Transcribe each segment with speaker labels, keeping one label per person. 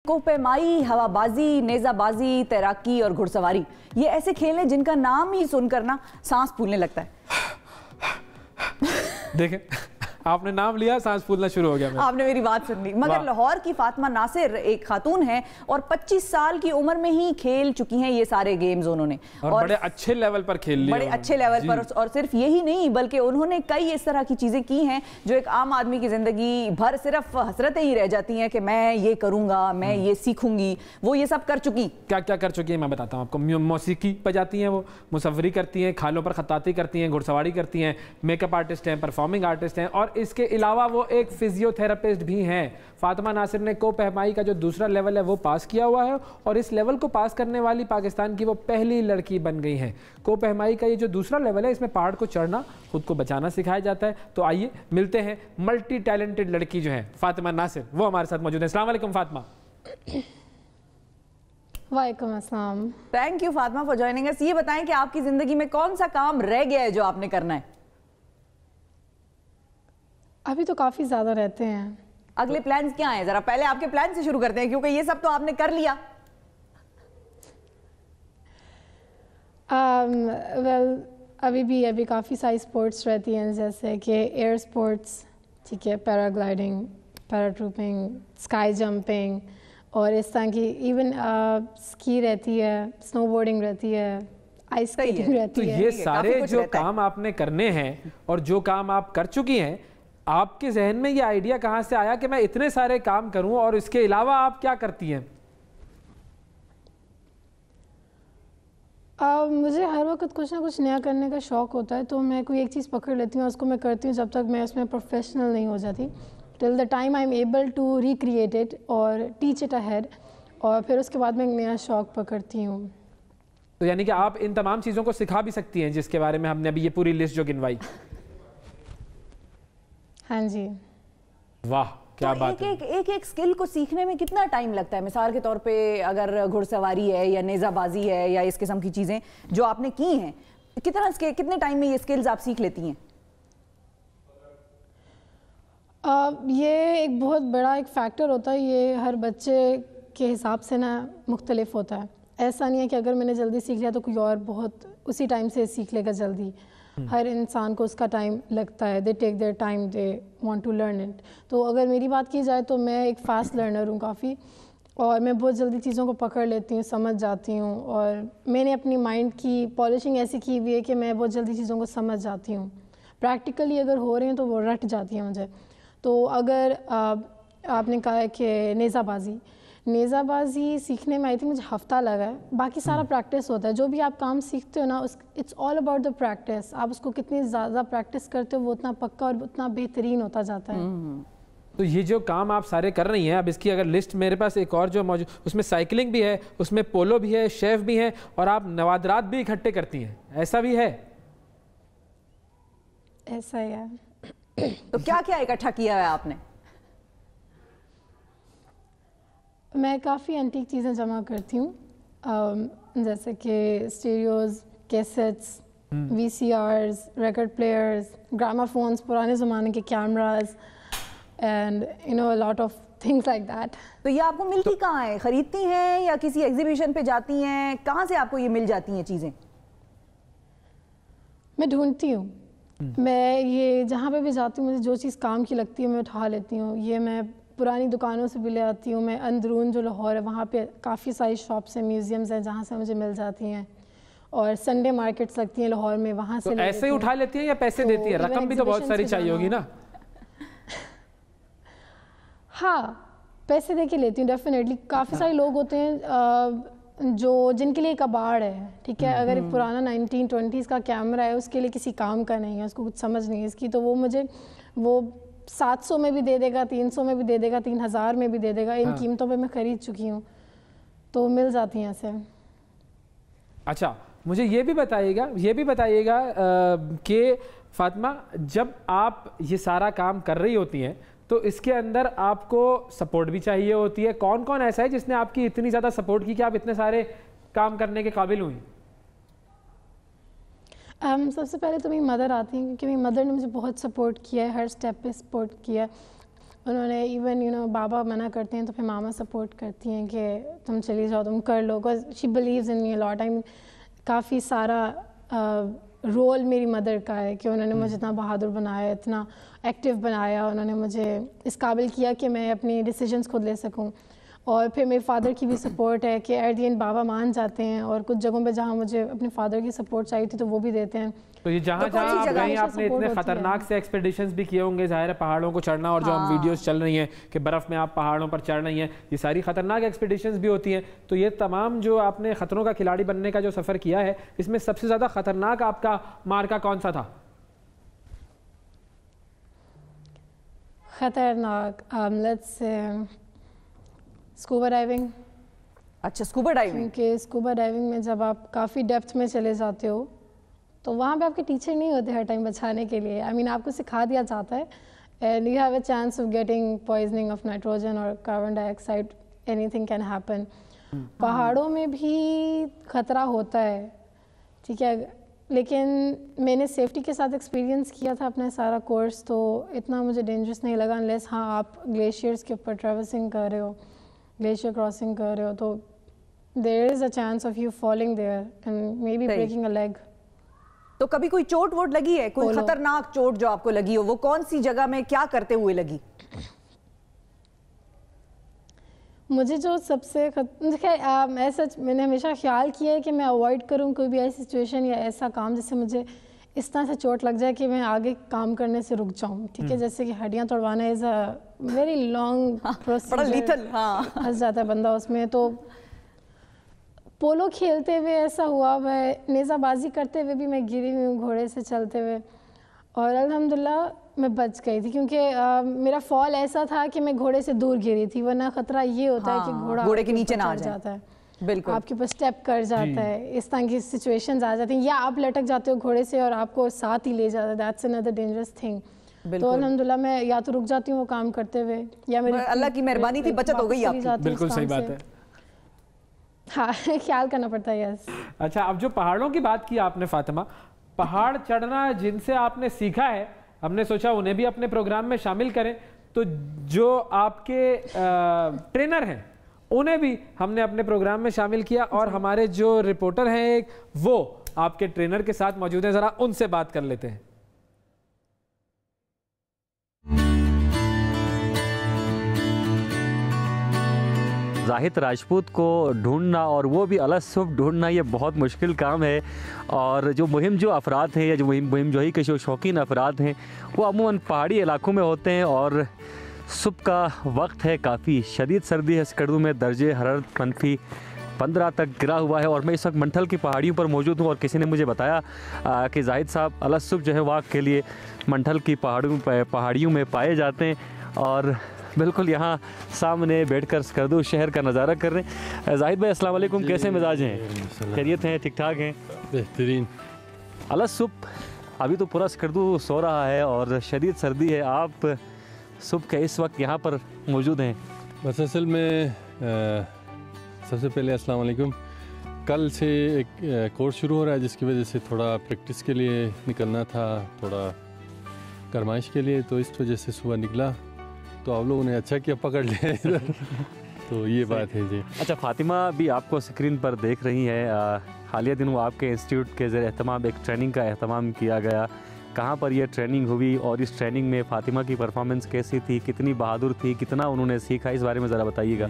Speaker 1: कोहपेमाई, हवाबाजी, नेजाबाजी, तैराकी और घुड़सवारी, ये ऐसे खेल हैं जिनका नाम ही सुनकर ना सांस फूलने लगता है।
Speaker 2: देखें, आपने नाम लिया, सांस फूलना शुरू हो गया।
Speaker 1: आपने मेरी बात सुन ली। मगर लाहौर की फातिमा नासिर एक खातून है और 25 साल की उम्र में ही खेल चुकी हैं ये सारे गेम्स उन्होंने,
Speaker 2: और बड़े अच्छे लेवल पर खेल लिए,
Speaker 1: बड़े अच्छे लेवल पर। और सिर्फ यही नहीं बल्कि उन्होंने कई इस तरह की चीजें की हैं जो एक आम आदमी की जिंदगी भर सिर्फ हसरतें ही रह जाती हैं कि मैं ये करूंगा, मैं ये सीखूंगी। वो ये सब कर चुकी।
Speaker 2: क्या क्या कर चुकी है मैं बताता हूँ आपको। मौसीकी बजाती हैं, वो मुसव्वरी करती हैं, खालों पर खत्ताती करती हैं, घुड़सवारी करती हैं, मेकअप आर्टिस्ट हैं, परफॉर्मिंग आर्टिस्ट हैं, और इसके अलावा वो एक फिजियोथेरेपिस्ट भी हैं। फातिमा नासिर ने कोहपेमाई का जो दूसरा लेवल है वो पास किया हुआ है, और इस लेवल को पास करने वाली पाकिस्तान की वो पहली लड़की बन गई हैं। कोहपेमाई का ये जो दूसरा लेवल है, इसमें पहाड़ को चढ़ना, खुद को बचाना सिखाया जाता है। तो आइए मिलते हैं मल्टी टैलेंटेड लड़की जो है फातिमा नासिर, वो हमारे साथ मौजूद है। अस्सलाम वालेकुम फातिमा।
Speaker 3: वालेकुम अस्सलाम।
Speaker 1: Thank you Fatima for joining us. ये बताएं कि आपकी जिंदगी में कौन सा काम रह गया है जो आपने करना है?
Speaker 3: अभी तो काफ़ी ज़्यादा रहते हैं।
Speaker 1: अगले प्लान्स क्या हैं? जरा पहले आपके प्लान से शुरू करते हैं, क्योंकि ये सब तो आपने कर लिया।
Speaker 3: अभी काफ़ी सारी स्पोर्ट्स रहती हैं, जैसे कि एयर स्पोर्ट्स, ठीक है, पैराग्लाइडिंग, पैराट्रूपिंग, स्काई जंपिंग, और इस तरह की इवन स्की रहती है, स्नोबोर्डिंग रहती है, आइस स्केटिंग रहती है।
Speaker 2: तो ये सारे जो काम आपने करने हैं और जो काम आप कर चुकी हैं, आपके जहन में ये आइडिया कहाँ से आया कि मैं इतने सारे काम करूं, और इसके अलावा आप क्या करती हैं?
Speaker 3: मुझे हर वक्त कुछ ना कुछ नया करने का शौक़ होता है, तो मैं कोई एक चीज़ पकड़ लेती हूँ और उसको मैं करती हूँ जब तक मैं उसमें प्रोफेशनल नहीं हो जाती, till the time I am able to recreate it और टीच इट अहेड, और फिर उसके बाद मैं एक नया शौक़ पकड़ती हूँ।
Speaker 2: तो यानी कि आप इन तमाम चीज़ों को सिखा भी सकती हैं जिसके बारे में हमने अभी ये पूरी लिस्ट जो गिनवाई।
Speaker 3: हाँ जी।
Speaker 2: वाह, क्या
Speaker 1: तो
Speaker 2: बात है।
Speaker 1: एक स्किल को सीखने में कितना टाइम लगता है? मिसाल के तौर पे अगर घुड़सवारी है या नेज़ाबाजी है या इस किस्म की चीज़ें जो आपने की हैं, कितने टाइम में ये स्किल्स आप सीख लेती हैं?
Speaker 3: ये एक बहुत बड़ा एक फैक्टर होता है, ये हर बच्चे के हिसाब से ना मुख्तलिफ होता है। ऐसा नहीं है कि अगर मैंने जल्दी सीख लिया तो कोई और बहुत उसी टाइम से सीख लेगा जल्दी। हर इंसान को उसका टाइम लगता है, they take their time, they want to learn it. तो अगर मेरी बात की जाए तो मैं एक फ़ास्ट लर्नर हूँ काफ़ी, और मैं बहुत जल्दी चीज़ों को पकड़ लेती हूँ, समझ जाती हूँ, और मैंने अपनी माइंड की पॉलिशिंग ऐसी की हुई है कि मैं बहुत जल्दी चीज़ों को समझ जाती हूँ। प्रैक्टिकली अगर हो रहे हैं तो वो रट जाती हैं मुझे। तो अगर आपने कहा है कि नेज़ाबाजी सीखने में आई थिंक मुझे हफ्ता लगा है, बाकी सारा प्रैक्टिस होता है। जो भी आप काम सीखते हो ना, it's all about the practice. आप उसको कितनी ज़्यादा प्रैक्टिस करते हो वो उतना पक्का और उतना बेहतरीन होता जाता है।
Speaker 2: तो ये जो काम आप सारे कर रही हैं, अब इसकी अगर लिस्ट मेरे पास एक और जो मौजूद, उसमें साइकिलिंग भी है, उसमें पोलो भी है, शेफ भी है, और आप नवादरात भी इकट्ठे करती हैं, ऐसा भी है?
Speaker 3: ऐसा ही है।
Speaker 1: तो क्या क्या इकट्ठा किया है आपने?
Speaker 3: मैं काफ़ी एंटीक चीज़ें जमा करती हूँ, जैसे कि स्टीरियोज़, कैसेट्स, VCRs, रिकॉर्ड प्लेयर्स, ग्रामाफोन्स, पुराने ज़माने के cameras, and you know a lot of things like that.
Speaker 1: तो ये आपको मिलती कहाँ है? खरीदती हैं या किसी एग्जीबिशन पे जाती हैं? कहाँ से आपको ये मिल जाती हैं चीज़ें?
Speaker 3: मैं ढूंढती हूँ। मैं ये जहाँ पे भी जाती हूँ, मुझे जो चीज़ काम की लगती है मैं उठा लेती हूँ। ये मैं पुरानी दुकानों से भी ले आती हूँ। मैं अंदरून जो लाहौर है वहाँ पे काफ़ी सारी शॉप्स हैं, म्यूज़ियम्स हैं जहाँ से मुझे मिल जाती हैं, और संडे मार्केट्स लगती हैं लाहौर में, वहाँ से।
Speaker 2: तो ऐसे ही उठा लेती हैं या पैसे देती हैं? रकम भी तो बहुत सारी चाहिए होगी ना?
Speaker 3: हाँ, पैसे दे के लेती हूँ डेफिनेटली। काफ़ी सारे लोग होते हैं जिनके लिए कबाड़ है, ठीक है। अगर एक पुराना 1920s का कैमरा है, उसके लिए किसी काम का नहीं है, उसको कुछ समझ नहीं है इसकी, तो वो मुझे 700 में भी दे देगा, 300 में भी दे देगा, 3000 में भी दे देगा। इन कीमतों पे मैं ख़रीद चुकी हूँ, तो मिल जाती हैं ऐसे।
Speaker 2: अच्छा, मुझे ये भी बताइएगा कि फातिमा, जब आप ये सारा काम कर रही होती हैं तो इसके अंदर आपको सपोर्ट भी चाहिए होती है। कौन कौन ऐसा है जिसने आपकी इतनी ज़्यादा सपोर्ट की कि आप इतने सारे काम करने के काबिल हुई?
Speaker 3: सबसे पहले तो मेरी मदर आती हैं, क्योंकि मेरी मदर ने मुझे बहुत सपोर्ट किया है, हर स्टेप पे सपोर्ट किया है। उन्होंने इवन बाबा मना करते हैं तो फिर मामा सपोर्ट करती हैं कि तुम चली जाओ, तुम कर लो, because she believes in me a lot. काफ़ी सारा रोल मेरी मदर का है कि उन्होंने मुझे इतना बहादुर बनाया, इतना एक्टिव बनाया, उन्होंने मुझे इस काबिल किया कि मैं अपनी डिसीजंस खुद ले सकूं। और फिर मेरे फादर की भी सपोर्ट है कि एट द एंड बाबा मान जाते हैं, और कुछ जगहों पे जहाँ मुझे अपने फादर की सपोर्ट चाहिए थी तो वो भी देते हैं।
Speaker 2: तो ये जहाँ जहाँ आप गए आपने इतने खतरनाक से एक्सपेडिशंस भी किए होंगे, जाहिर है पहाड़ों को चढ़ना, और जो हम वीडियोस चल रही हैं कि बर्फ़ में आप पहाड़ों पर चढ़ रही हैं, ये सारी खतरनाक एक्सपेडिशंस भी होती हैं। तो ये तमाम जो आपने खतरों का खिलाड़ी बनने का जो सफ़र किया है, इसमें सबसे ज़्यादा खतरनाक आपका मार्का कौन सा था?
Speaker 3: खतरनाक लेट्स से स्कूबा डाइविंग।
Speaker 1: अच्छा, स्कूबा डाइविंग।
Speaker 3: क्योंकि स्कूबा डाइविंग में जब आप काफ़ी डेप्थ में चले जाते हो तो वहाँ पे आपके टीचर नहीं होते हर टाइम बचाने के लिए। आई मीन आपको सिखा दिया जाता है and you have a chance of getting poisoning of nitrogen और carbon dioxide, anything can happen. पहाड़ों में भी खतरा होता है, ठीक है, लेकिन मैंने सेफ्टी के साथ एक्सपीरियंस किया था अपना सारा कोर्स, तो इतना मुझे डेंजरस नहीं लगा। अनलेस हाँ आप ग्लेशियर्स के ऊपर ट्रैवर्सिंग कर रहे हो, ग्लेशियर क्रॉसिंग कर रहे हो, तो there is a chance of you falling there and may be breaking a leg.
Speaker 1: तो कभी कोई चोट वोट लगी है, कोई खतरनाक चोट जो आपको लगी हो, वो कौन सी जगह में क्या करते हुए लगी?
Speaker 3: मुझे जो सबसे मैं सच मैंने हमेशा ख्याल किया है कि मैं अवॉइड करूं कोई भी ऐसी सिचुएशन या ऐसा काम जिससे मुझे इस तरह से चोट लग जाए कि मैं आगे काम करने से रुक जाऊं, ठीक है। जैसे कि हड्डियां तोड़वाना is a very long process,
Speaker 1: बड़ा लीथल, हाँ,
Speaker 3: फंस जाता है बंदा उसमें। तो पोलो खेलते हुए ऐसा हुआ, वह नेज़ाबाजी करते हुए भी मैं गिरी हुई हूँ घोड़े से चलते हुए, और अल्हम्दुलिल्लाह मैं बच गई थी क्योंकि मेरा फॉल ऐसा था कि मैं घोड़े से दूर गिरी थी, वरना खतरा ये होता है कि घोड़े के नीचे ना आ जाता है, बिल्कुल आपके ऊपर स्टेप कर जाता है, इस तरह की सिचुएशंस आ जाती हैं, या आप लटक जाते हो घोड़े से और आपको साथ ही ले जाता है। That's another dangerous thing. तो अल्हम्दुलिल्लाह मैं या तो रुक जाती हूँ वो काम करते हुए, या मेरी
Speaker 1: अल्लाह की मेहरबानी थी, बचत हो गई आपकी।
Speaker 2: बिल्कुल सही बात है,
Speaker 3: हाँ ख्याल करना पड़ता है। यस।
Speaker 2: अच्छा, अब जो पहाड़ों की बात की आपने फातिमा, पहाड़ चढ़ना जिनसे आपने सीखा है, हमने सोचा उन्हें भी अपने प्रोग्राम में शामिल करें। तो जो आपके ट्रेनर हैं उन्हें भी हमने अपने प्रोग्राम में शामिल किया, और हमारे जो रिपोर्टर हैं एक, वो आपके ट्रेनर के साथ मौजूद हैं, ज़रा उनसे बात कर लेते हैं।
Speaker 4: जाहिद राजपूत को ढूंढना, और वो भी अलसुब ढूंढना, ये बहुत मुश्किल काम है। और जो मुहिम जो अफराद हैं या जो मुहिम जोही के जो शौकीन अफराद हैं वो अमूमन पहाड़ी इलाकों में होते हैं, और सुबह का वक्त है, काफ़ी शदीद सर्दी है, स्कर्दू में दर्जे हरारत -15 तक गिरा हुआ है, और मैं इस वक्त मंठल की पहाड़ियों पर मौजूद हूँ। और किसी ने मुझे बताया कि जाहिद साहब अलसुब जो है वाक़ के लिए मंठल की पहाड़ियों में पाए जाते हैं, और बिल्कुल यहाँ सामने बैठकर स्कर्दू शहर का नज़ारा कर रहे हैं। जाहिद भाई अस्सलाम वालेकुम, कैसे मिजाज हैं? खैरियत हैं? ठीक ठाक हैं?
Speaker 5: बेहतरीन।
Speaker 4: अलसुब अभी तो पूरा स्कर्दू सो रहा है और शदीद सर्दी है, आप सुबह के इस वक्त यहाँ पर मौजूद हैं।
Speaker 5: बस असल में सबसे पहले अस्सलाम वालेकुम। कल से एक कोर्स शुरू हो रहा है जिसकी वजह से थोड़ा प्रैक्टिस के लिए निकलना था, थोड़ा गरमाइश के लिए, तो इस वजह से सुबह निकला। तो आप लोगों ने अच्छा किया पकड़ लिया इधर। तो ये बात है जी।
Speaker 4: अच्छा, फातिमा भी आपको स्क्रीन पर देख रही हैं। हालिया दिनों आपके इंस्टीट्यूट के ज़रिए एहतमाम एक ट्रेनिंग का एहतमाम किया गया, कहाँ पर यह ट्रेनिंग हुई और इस ट्रेनिंग में फातिमा की परफॉर्मेंस कैसी थी, कितनी बहादुर थी, कितना उन्होंने सीखा, इस बारे में ज़रा बताइएगा।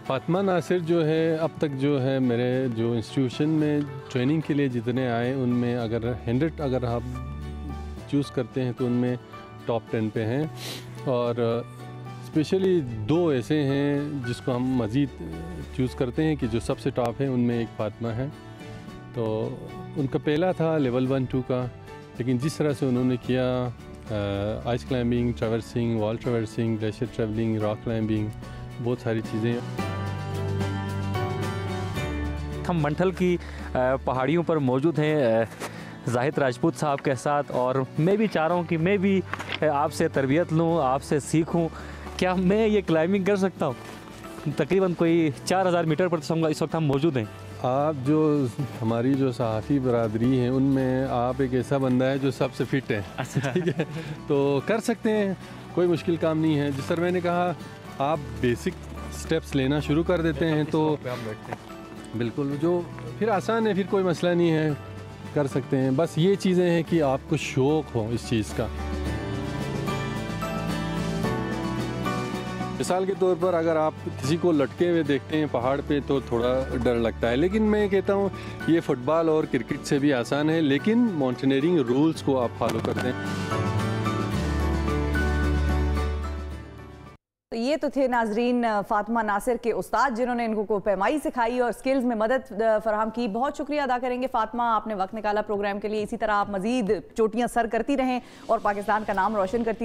Speaker 5: फातिमा नासिर जो है अब तक जो है मेरे जो इंस्टीट्यूशन में ट्रेनिंग के लिए जितने आए उनमें अगर 100 अगर आप चूज़ करते हैं तो उनमें टॉप 10 पे हैं, और स्पेशली 2 ऐसे हैं जिसको हम मज़ीद चूज़ करते हैं कि जो सबसे टॉप है, उनमें एक फातिमा है। तो उनका पहला था लेवल 1-2 का, लेकिन जिस तरह से उन्होंने किया ice climbing, traversing, wall traversing, glacier travelling, rock climbing, बहुत सारी चीज़ें।
Speaker 4: हम मंठल की पहाड़ियों पर मौजूद हैं जाहिद राजपूत साहब के साथ, और मैं भी चाह रहा हूँ कि मैं भी आपसे तरबियत लूँ, आपसे सीखूँ। क्या मैं ये क्लाइंबिंग कर सकता हूँ? तकरीबन कोई 4000 मीटर पर इस वक्त हम मौजूद हैं।
Speaker 5: आप जो हमारी जो सहाफ़ी बरादरी है उनमें आप एक ऐसा बंदा है जो सबसे फिट है।
Speaker 4: अच्छा।
Speaker 5: ठीक है, तो कर सकते हैं, कोई मुश्किल काम नहीं है। जिस तरह मैंने कहा, आप बेसिक स्टेप्स लेना शुरू कर देते हैं तो बिल्कुल जो फिर आसान है, फिर कोई मसला नहीं है, कर सकते हैं। बस ये चीज़ें हैं कि आपको शौक़ हो इस चीज़ का। मिसाल के तौर पर अगर आप किसी को लटके हुए देखते हैं पहाड़ पे तो थोड़ा डर लगता है, लेकिन मैं कहता हूँ ये फुटबॉल और क्रिकेट से भी आसान है, लेकिन माउंटेनियरिंग रूल्स को आप फॉलो करते हैं।
Speaker 1: तो ये तो थे नाजरीन फातिमा नासिर के उस्ताद जिन्होंने इनको पैमाई सिखाई और स्किल्स में मदद फराहम की। बहुत शुक्रिया अदा करेंगे फातिमा, आपने वक्त निकाला प्रोग्राम के लिए। इसी तरह आप मजीद चोटियां सर करती रहें और पाकिस्तान का नाम रोशन करती रहें।